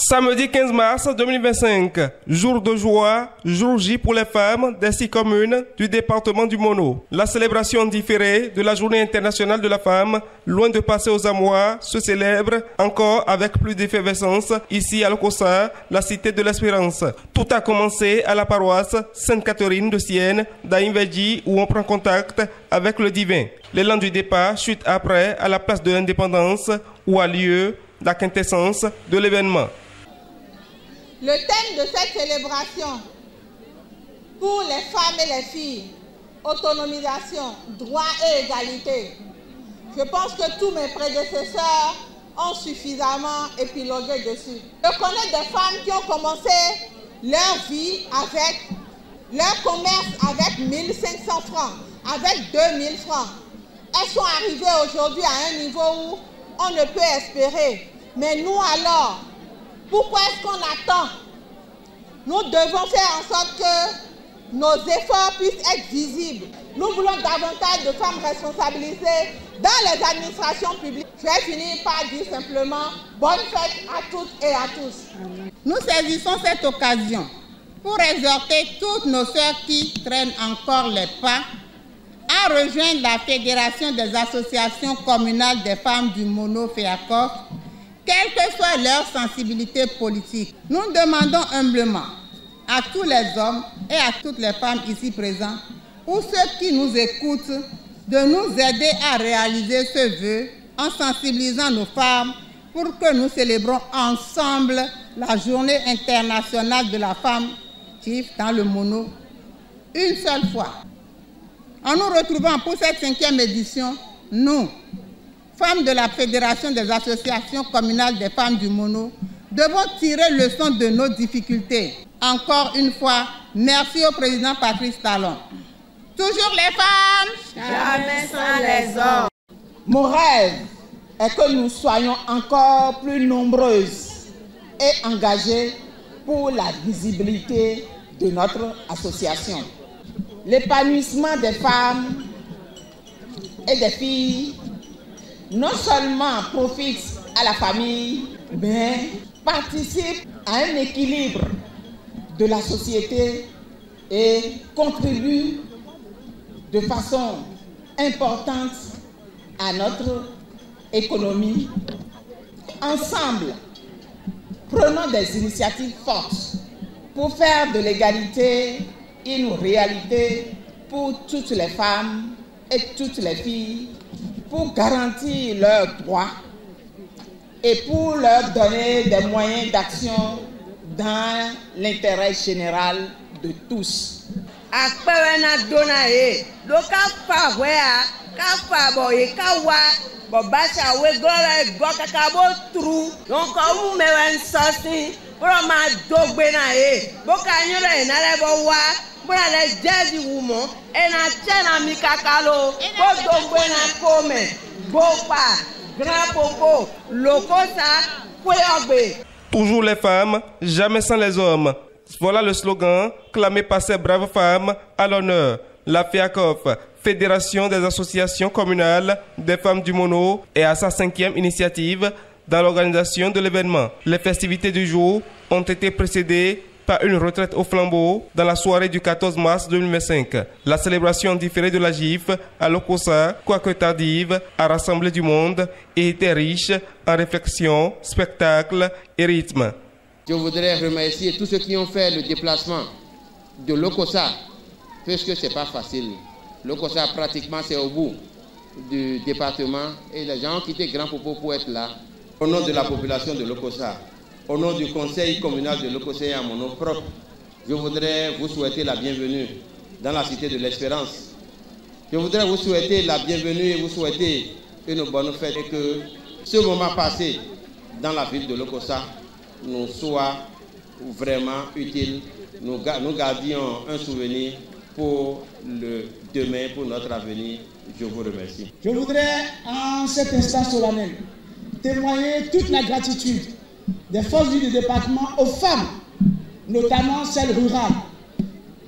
Samedi 15 mars 2025, jour de joie, jour J pour les femmes des 6 communes du département du Mono. La célébration différée de la Journée internationale de la femme, loin de passer aux amours, se célèbre encore avec plus d'effervescence ici à Lokossa, la cité de l'Espérance. Tout a commencé à la paroisse Sainte-Catherine de Sienne d'Aïnvedji où on prend contact avec le divin. L'élan du départ chute après à la place de l'Indépendance où a lieu la quintessence de l'événement. Le thème de cette célébration pour les femmes et les filles, autonomisation, droit et égalité. Je pense que tous mes prédécesseurs ont suffisamment épilogué dessus. Je connais des femmes qui ont commencé leur vie avec leur commerce avec 1500 francs, avec 2000 francs. Elles sont arrivées aujourd'hui à un niveau où on ne peut espérer. Mais nous alors, pourquoi est-ce qu'on attend? Nous devons faire en sorte que nos efforts puissent être visibles. Nous voulons davantage de femmes responsabilisées dans les administrations publiques. Je vais finir par dire simplement bonne fête à toutes et à tous. Nous saisissons cette occasion pour exhorter toutes nos sœurs qui traînent encore les pas à rejoindre la Fédération des associations communales des femmes du Mono FEACOF, quelle que soit leur sensibilité politique. Nous demandons humblement à tous les hommes et à toutes les femmes ici présents, ou ceux qui nous écoutent, de nous aider à réaliser ce vœu en sensibilisant nos femmes pour que nous célébrons ensemble la Journée internationale de la femme dans le Mono une seule fois. En nous retrouvant pour cette 5e édition, nous, femmes de la Fédération des associations communales des femmes du Mono, devons tirer leçon de nos difficultés. Encore une fois, merci au président Patrice Talon. Toujours les femmes, jamais sans les hommes. Mon rêve est que nous soyons encore plus nombreuses et engagées pour la visibilité de notre association. L'épanouissement des femmes et des filles non seulement profite à la famille, mais participe à un équilibre de la société et contribue de façon importante à notre économie. Ensemble, prenons des initiatives fortes pour faire de l'égalité une réalité pour toutes les femmes et toutes les filles, pour garantir leurs droits et pour leur donner des moyens d'action dans l'intérêt général de tous. Toujours les femmes, jamais sans les hommes. Voilà le slogan clamé par ces braves femmes à l'honneur. La FEACOF, Fédération des associations communales des femmes du Mono, est à sa 5e initiative dans l'organisation de l'événement. Les festivités du jour ont été précédées par une retraite au flambeau dans la soirée du 14 mars 2025. La célébration différée de la GIF à Lokossa, quoique tardive, a rassemblé du monde et était riche en réflexion, spectacle et rythme. Je voudrais remercier tous ceux qui ont fait le déplacement de Lokossa, puisque ce n'est pas facile. Lokossa, pratiquement, c'est au bout du département et les gens ont quitté Grand Popo pour être là. Au nom de la population de Lokossa, au nom du conseil communal de Lokossa et à mon nom propre, je voudrais vous souhaiter la bienvenue dans la cité de l'Espérance. Je voudrais vous souhaiter la bienvenue et vous souhaiter une bonne fête et que ce moment passé dans la ville de Lokossa nous soit vraiment utile. Nous gardions un souvenir pour le demain, pour notre avenir. Je vous remercie. Je voudrais, en cet instant solennel, témoigner toute la gratitude des forces du département aux femmes, notamment celles rurales,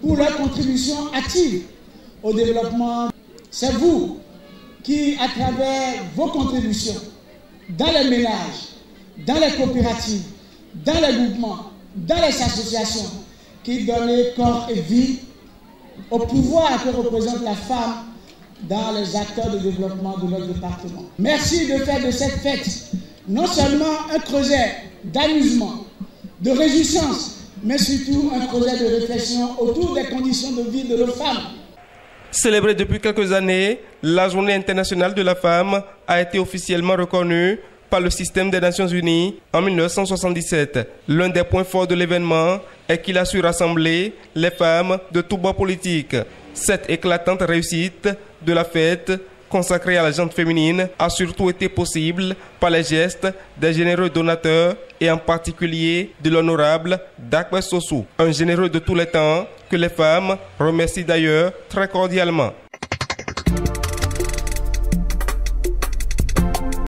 pour leur contribution active au développement. C'est vous qui, à travers vos contributions, dans les ménages, dans les coopératives, dans les groupements, dans les associations qui donnent corps et vie au pouvoir que représente la femme dans les acteurs de développement de notre département. Merci de faire de cette fête non seulement un creuset d'amusement, de réjouissance, mais surtout un creuset de réflexion autour des conditions de vie de nos femmes. Célébrée depuis quelques années, la Journée internationale de la femme a été officiellement reconnue par le système des Nations Unies en 1977. L'un des points forts de l'événement est qu'il a su rassembler les femmes de tous bords politiques. Cette éclatante réussite de la fête consacrée à la gente féminine a surtout été possible par les gestes des généreux donateurs et en particulier de l'honorable Dakwe Sossou, un généreux de tous les temps que les femmes remercient d'ailleurs très cordialement.